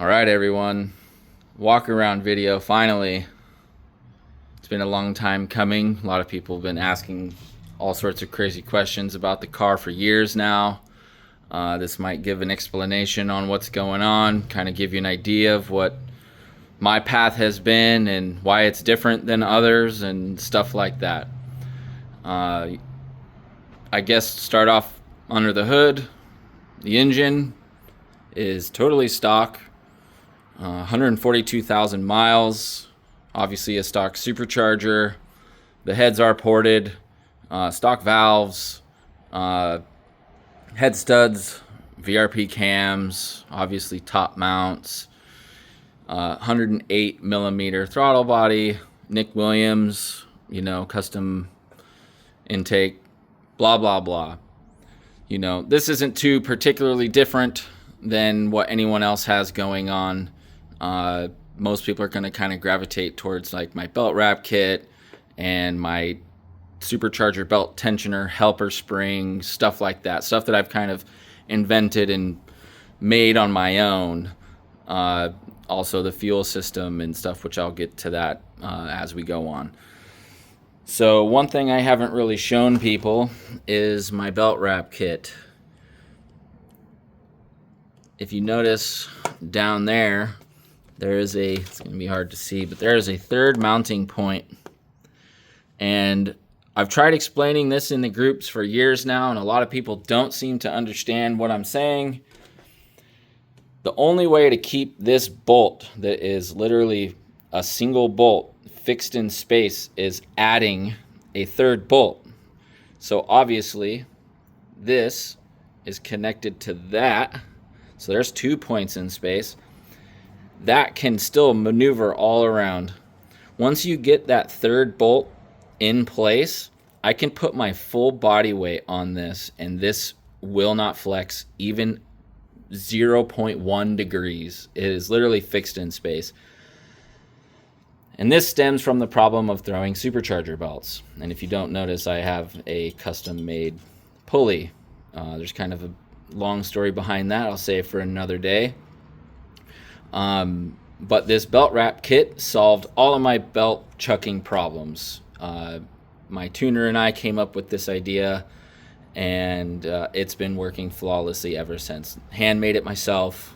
All right, everyone. Walk around video, finally. It's been a long time coming. A lot of people have been asking all sorts of crazy questions about the car for years now. This might give an explanation on what's going on, kind of give you an idea of what my path has been and why it's different than others and stuff like that. I guess start off under the hood. The engine is totally stock. 142,000 miles, obviously a stock supercharger. The heads are ported, stock valves, head studs, VRP cams, obviously top mounts, 108 millimeter throttle body, Nick Williams, custom intake, blah, blah, blah. This isn't too particularly different than what anyone else has going on. Most people are going to kind of gravitate towards like my belt wrap kit and my supercharger belt tensioner, helper spring, stuff like that. Stuff that I've kind of invented and made on my own. Also the fuel system and stuff, which I'll get to that as we go on. So one thing I haven't really shown people is my belt wrap kit. If you notice down there, it's going to be hard to see, but there is a third mounting point. And I've tried explaining this in the groups for years now, and a lot of people don't seem to understand what I'm saying. The only way to keep this bolt that is literally a single bolt fixed in space is adding a third bolt. So obviously, this is connected to that. So there's 2 points in space. That can still maneuver all around. Once you get that third bolt in place, I can put my full body weight on this, and this will not flex even 0.1 degrees. It is literally fixed in space. And this stems from the problem of throwing supercharger belts. And if you don't notice, I have a custom-made pulley. There's kind of a long story behind that. I'll save for another day. But this belt wrap kit solved all of my belt chucking problems. My tuner and I came up with this idea, and it's been working flawlessly ever since. Handmade it myself,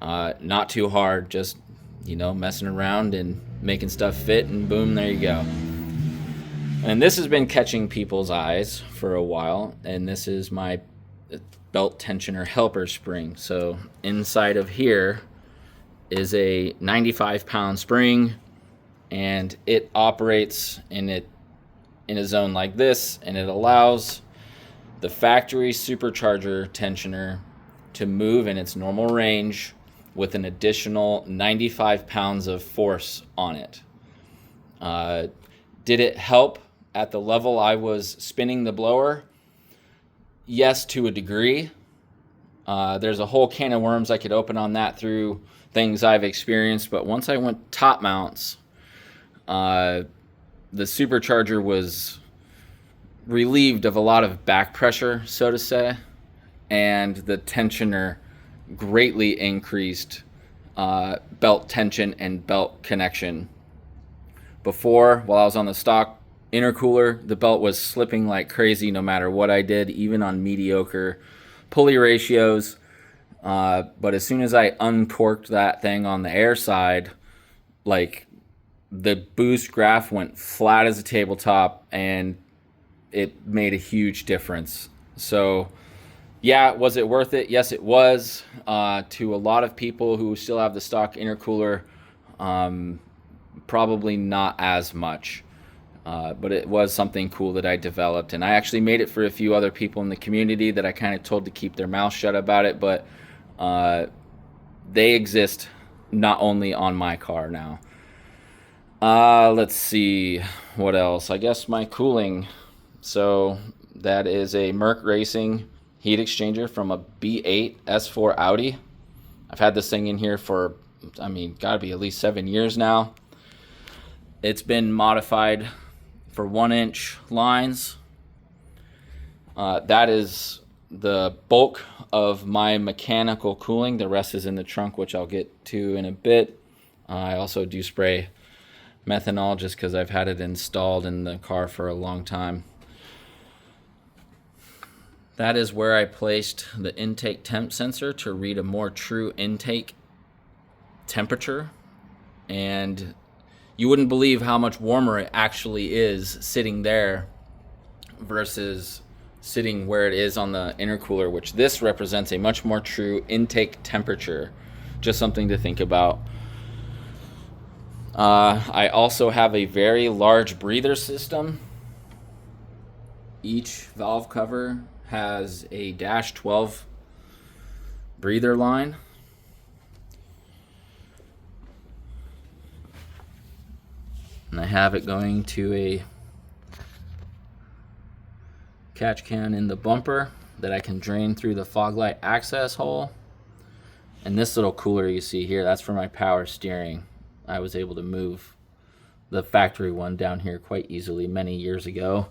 not too hard, just messing around and making stuff fit, and boom, there you go. And this has been catching people's eyes for a while, and this is my belt tensioner helper spring. So inside of here is a 95-pound spring, and it operates in a zone like this, and it allows the factory supercharger tensioner to move in its normal range with an additional 95 pounds of force on it. Did it help at the level I was spinning the blower? Yes, to a degree. There's a whole can of worms I could open on that through things I've experienced, but once I went top mounts, the supercharger was relieved of a lot of back pressure, so to say, and the tensioner greatly increased belt tension and belt connection. Before, while I was on the stock intercooler, the belt was slipping like crazy no matter what I did, even on mediocre pulley ratios. But as soon as I uncorked that thing on the air side, like the boost graph went flat as a tabletop, and it made a huge difference. So yeah, was it worth it? Yes, it was. To a lot of people who still have the stock intercooler, probably not as much. But it was something cool that I developed, and I actually made it for a few other people in the community that I kind of told to keep their mouth shut about it, but they exist not only on my car now. Let's see what else. I guess my cooling. So that is a Merc Racing heat exchanger from a B8 S4 Audi. I've had this thing in here for, gotta be at least 7 years now. It's been modified for 1-inch lines. That is the bulk of my mechanical cooling. The rest is in the trunk, which I'll get to in a bit. I also do spray methanol just because I've had it installed in the car for a long time. That is where I placed the intake temp sensor to read a more true intake temperature. And you wouldn't believe how much warmer it actually is sitting there versus sitting where it is on the intercooler, which this represents a much more true intake temperature. Just something to think about. I also have a very large breather system. Each valve cover has a -12 breather line. And I have it going to a catch can in the bumper that I can drain through the fog light access hole. And this little cooler you see here, that's for my power steering. I was able to move the factory one down here quite easily many years ago.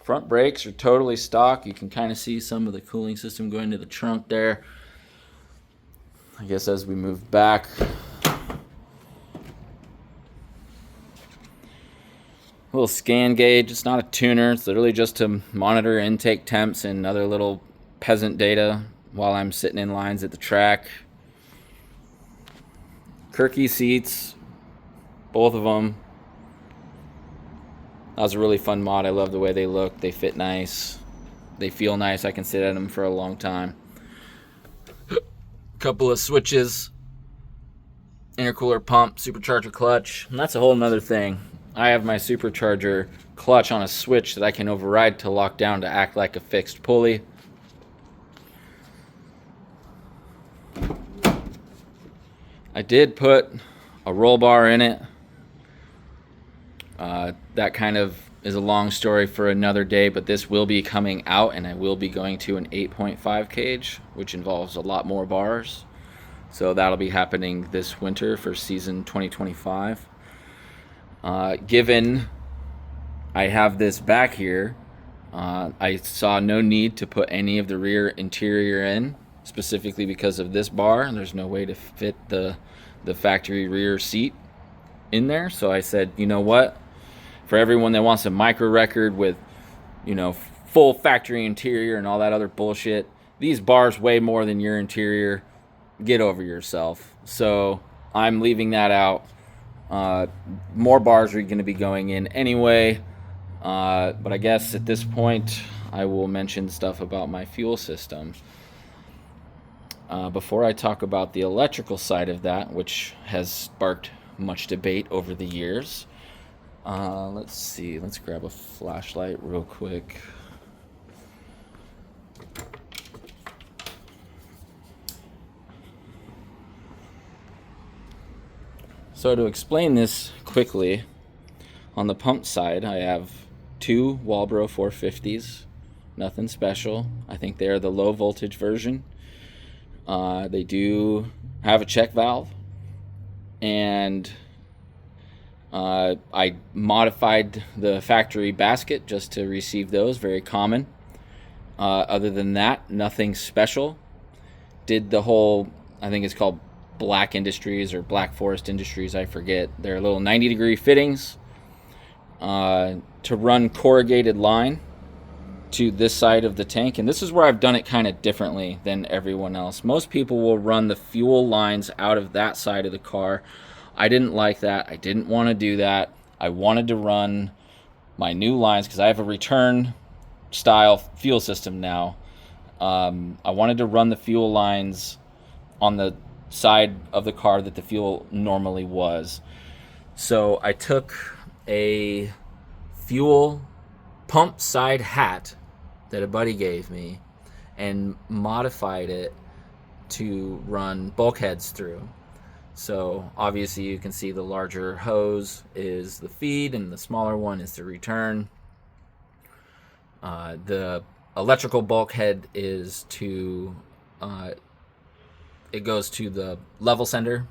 Front brakes are totally stock. You can kind of see some of the cooling system going to the trunk there. I guess as we move back, a little scan gauge. It's not a tuner. It's literally just to monitor intake temps and other little peasant data while I'm sitting in lines at the track. Kirky seats, both of them. That was a really fun mod. I love the way they look. They fit nice. They feel nice. I can sit at them for a long time. Couple of switches. Intercooler pump, supercharger clutch. And that's a whole nother thing. I have my supercharger clutch on a switch that I can override to lock down to act like a fixed pulley. I did put a roll bar in it. That kind of is a long story for another day, but this will be coming out and I will be going to an 8.5 cage, which involves a lot more bars. So that'll be happening this winter for season 2025. Given I have this back here, I saw no need to put any of the rear interior in, specifically because of this bar, and there's no way to fit the factory rear seat in there. So I said, you know what? For everyone that wants a micro record with, full factory interior and all that other bullshit, these bars weigh more than your interior. Get over yourself. So I'm leaving that out. More bars are going to be going in anyway. But I guess at this point, I will mention stuff about my fuel system. Before I talk about the electrical side of that, which has sparked much debate over the years. Let's see. Let's grab a flashlight real quick. So to explain this quickly, on the pump side, I have two Walbro 450s. Nothing special. I think they're the low voltage version. They do have a check valve, and I modified the factory basket just to receive those. Very common. Other than that, nothing special. Did the whole, I think it's called Black Industries or Black Forest Industries, I forget. They're little 90-degree fittings to run corrugated line to this side of the tank. And this is where I've done it kind of differently than everyone else. Most people will run the fuel lines out of that side of the car. I didn't like that. I didn't want to do that. I wanted to run my new lines because I have a return style fuel system now. I wanted to run the fuel lines on the side of the car that the fuel normally was. So I took a fuel pump side hat that a buddy gave me and modified it to run bulkheads through. So obviously you can see the larger hose is the feed and the smaller one is the return. The electrical bulkhead is to it goes to the level sender,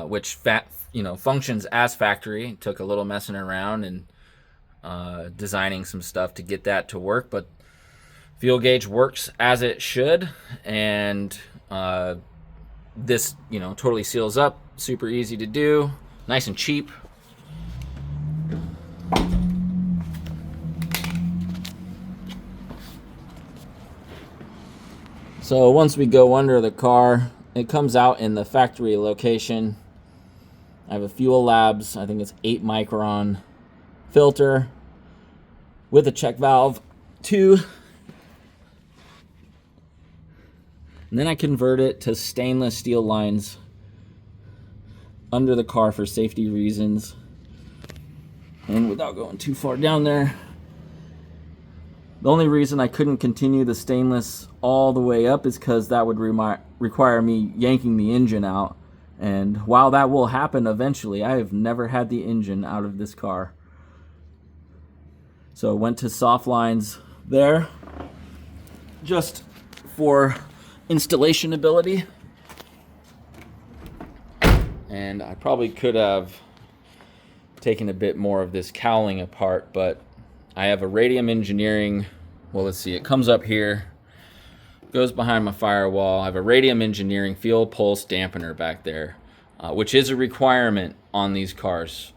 which functions as factory. It took a little messing around and designing some stuff to get that to work, but fuel gauge works as it should, and this, totally seals up, super easy to do, nice and cheap. So once we go under the car, it comes out in the factory location. I have a Fuel Labs, I think it's 8 micron filter with a check valve too. And then I convert it to stainless steel lines under the car for safety reasons. And without going too far down there, the only reason I couldn't continue the stainless all the way up is because that would require me yanking the engine out. And while that will happen eventually, I have never had the engine out of this car. So went to soft lines there, just for installation ability. And I probably could have taken a bit more of this cowling apart, but I have a Radium Engineering, well, let's see, it comes up here, goes behind my firewall. I have a Radium Engineering fuel pulse dampener back there, which is a requirement on these cars.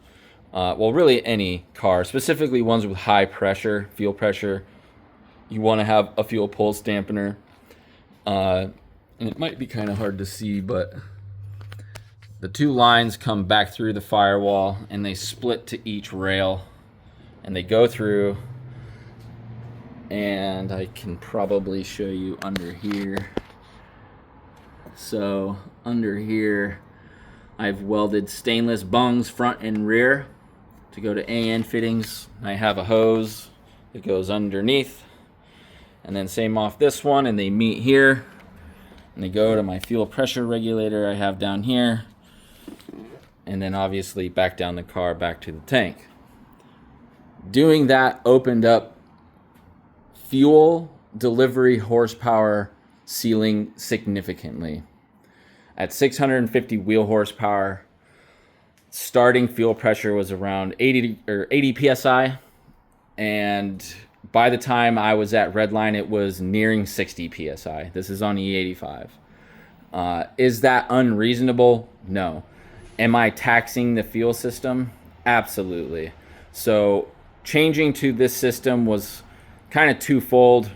Well, really any car, specifically ones with high pressure, fuel pressure, you want to have a fuel pulse dampener. And it might be kind of hard to see, but the two lines come back through the firewall and they split to each rail. And they go through, and I can probably show you under here. So under here, I've welded stainless bungs front and rear to go to AN fittings. I have a hose that goes underneath, and then same off this one, and they meet here, and they go to my fuel pressure regulator I have down here, and then obviously back down the car, back to the tank. Doing that opened up fuel delivery horsepower ceiling significantly. At 650 wheel horsepower, starting fuel pressure was around 80 psi, and by the time I was at Redline, it was nearing 60 psi. This is on e55. Is that unreasonable? No. Am I taxing the fuel system? Absolutely. So changing to this system was kind of twofold.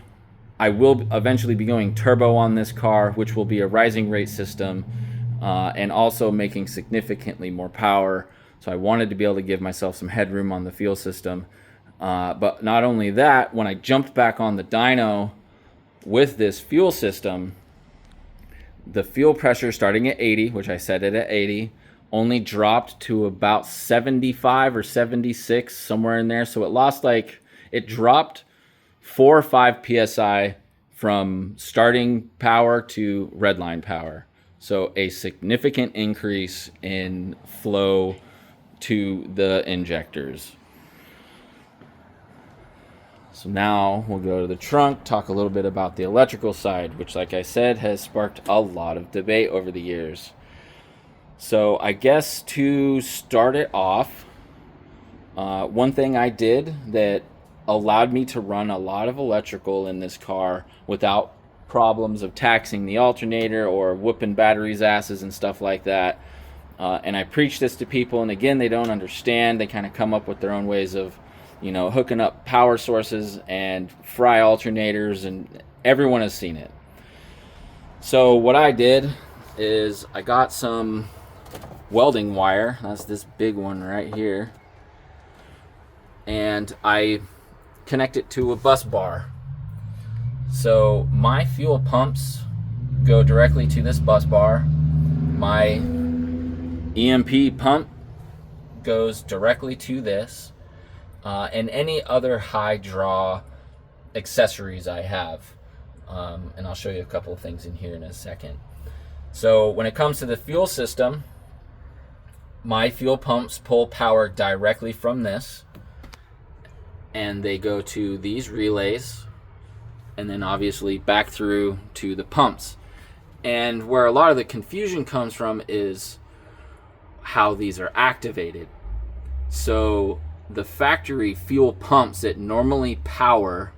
I will eventually be going turbo on this car, which will be a rising rate system, and also making significantly more power. So I wanted to be able to give myself some headroom on the fuel system. But not only that, when I jumped back on the dyno with this fuel system, the fuel pressure starting at 80, which I set it at 80, only dropped to about 75 or 76, somewhere in there. So it lost it dropped 4 or 5 psi from starting power to redline power. So a significant increase in flow to the injectors. So now we'll go to the trunk, talk a little bit about the electrical side, which, like I said, has sparked a lot of debate over the years. So I guess to start it off, one thing I did that allowed me to run a lot of electrical in this car without problems of taxing the alternator or whooping batteries' asses and stuff like that. And I preach this to people, and again, they don't understand. They kind of come up with their own ways of, hooking up power sources and fry alternators, and everyone has seen it. So what I did is I got some welding wire. That's this big one right here. And I connect it to a bus bar. So my fuel pumps go directly to this bus bar. My EMP pump goes directly to this. And any other high draw accessories I have. And I'll show you a couple of things in here in a second. So when it comes to the fuel system, my fuel pumps pull power directly from this, and they go to these relays, and then obviously back through to the pumps. And where a lot of the confusion comes from is how these are activated. So the factory fuel pumps that normally power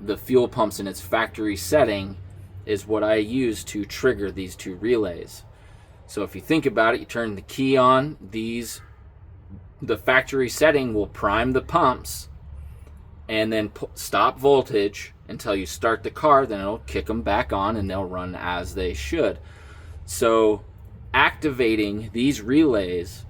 the fuel pumps in its factory setting is what I use to trigger these two relays. So if you think about it, you turn the key on, the factory setting will prime the pumps and then stop voltage until you start the car, then it'll kick them back on and they'll run as they should. So activating these relays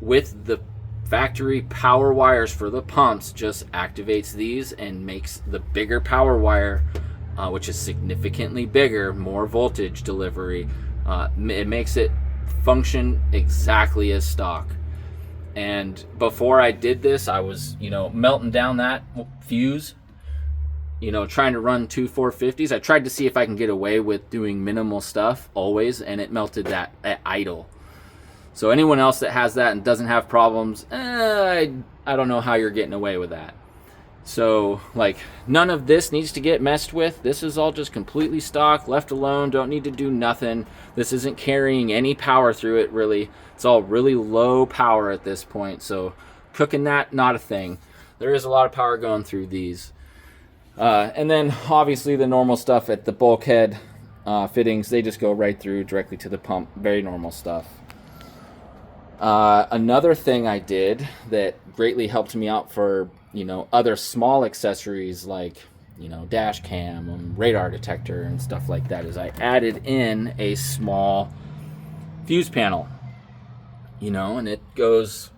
with the factory power wires for the pumps just activates these and makes the bigger power wire, which is significantly bigger, more voltage delivery. It makes it function exactly as stock. And before I did this, I was, melting down that fuse, trying to run two 450s. I tried to see if I can get away with doing minimal stuff always, and it melted that at idle. So anyone else that has that and doesn't have problems, I don't know how you're getting away with that. So, none of this needs to get messed with. This is all just completely stock, left alone, don't need to do nothing. This isn't carrying any power through it, really. It's all really low power at this point, so cooking that, not a thing. There is a lot of power going through these. And then, obviously, the normal stuff at the bulkhead fittings, they just go right through directly to the pump. Very normal stuff. Another thing I did that greatly helped me out for other small accessories like dash cam, radar detector and stuff like that is I added in a small fuse panel, and it's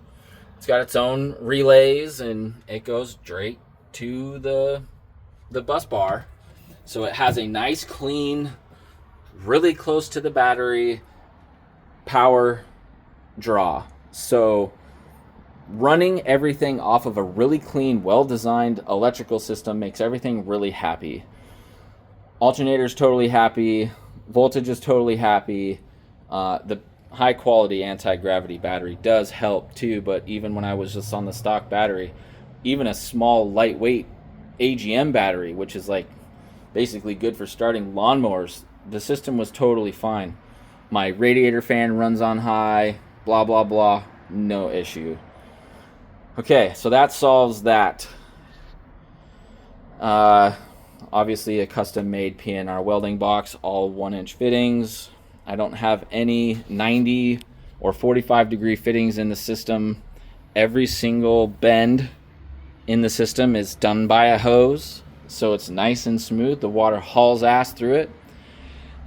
got its own relays and it goes straight to the bus bar. So it has a nice clean, really close to the battery power draw. So running everything off of a really clean, well-designed electrical system makes everything really happy. Alternator's totally happy. Voltage is totally happy. The high-quality anti-gravity battery does help too, but even when I was just on the stock battery, even a small, lightweight AGM battery, which is basically good for starting lawnmowers, the system was totally fine. My radiator fan runs on high, blah, blah, blah, no issue. Okay, so that solves that. Obviously a custom-made PNR welding box, all 1-inch fittings. I don't have any 90 or 45 degree fittings in the system. Every single bend in the system is done by a hose, so it's nice and smooth. The water hauls ass through it.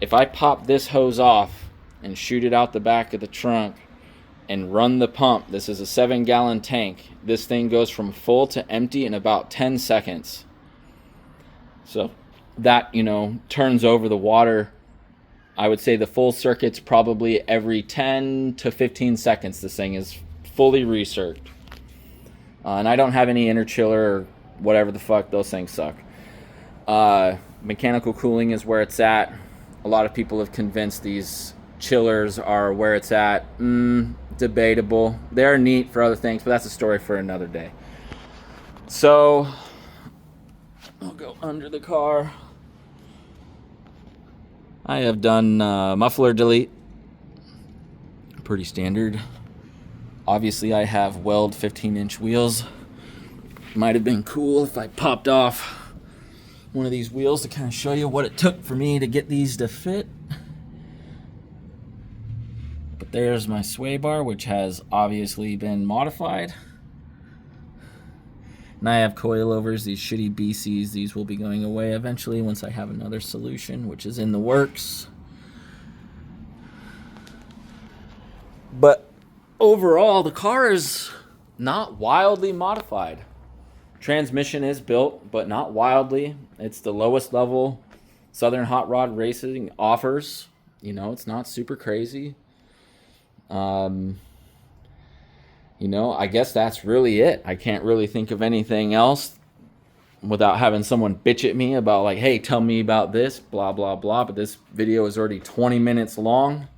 If I pop this hose off and shoot it out the back of the trunk and run the pump, this is a 7-gallon tank. This thing goes from full to empty in about 10 seconds. So that, turns over the water. I would say the full circuit's probably every 10 to 15 seconds. This thing is fully recirced. And I don't have any inner chiller or whatever the fuck. Those things suck. Mechanical cooling is where it's at. A lot of people have convinced these chillers are where it's at. Debatable. They're neat for other things, but that's a story for another day. So I'll go under the car. I have done muffler delete. Pretty standard. Obviously I have weld 15-inch wheels. Might have been cool if I popped off one of these wheels to kind of show you what it took for me to get these to fit. But there's my sway bar, which has obviously been modified. And I have coilovers, these shitty BCs. These will be going away eventually once I have another solution, which is in the works. But overall, the car is not wildly modified. Transmission is built, but not wildly. It's the lowest level Southern Hot Rod Racing offers. It's not super crazy. I guess that's really it. I can't really think of anything else without having someone bitch at me about hey, tell me about this, blah, blah, blah. But this video is already 20 minutes long.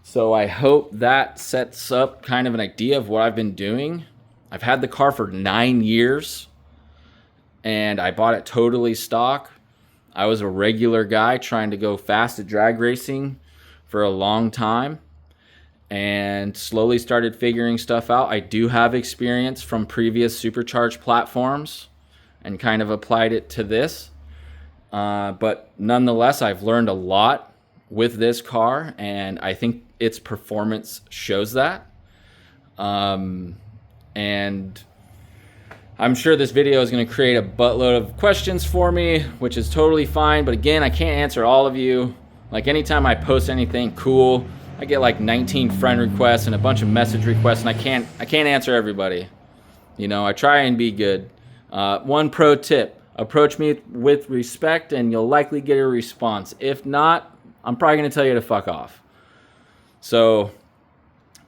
So I hope that sets up kind of an idea of what I've been doing. I've had the car for 9 years and I bought it totally stock. I was a regular guy trying to go fast at drag racing for a long time. and slowly started figuring stuff out. I do have experience from previous supercharged platforms and kind of applied it to this. But nonetheless, I've learned a lot with this car, and I think its performance shows that. And I'm sure this video is going to create a buttload of questions for me, which is totally fine. But again, I can't answer all of you. Like anytime I post anything cool, I get like 19 friend requests and a bunch of message requests, and I can't answer everybody. You know, I try and be good. One pro tip: approach me with respect, and you'll likely get a response. If not, I'm probably going to tell you to fuck off. So,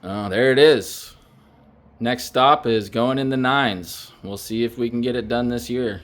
there it is. Next stop is going in the 9s. We'll see if we can get it done this year.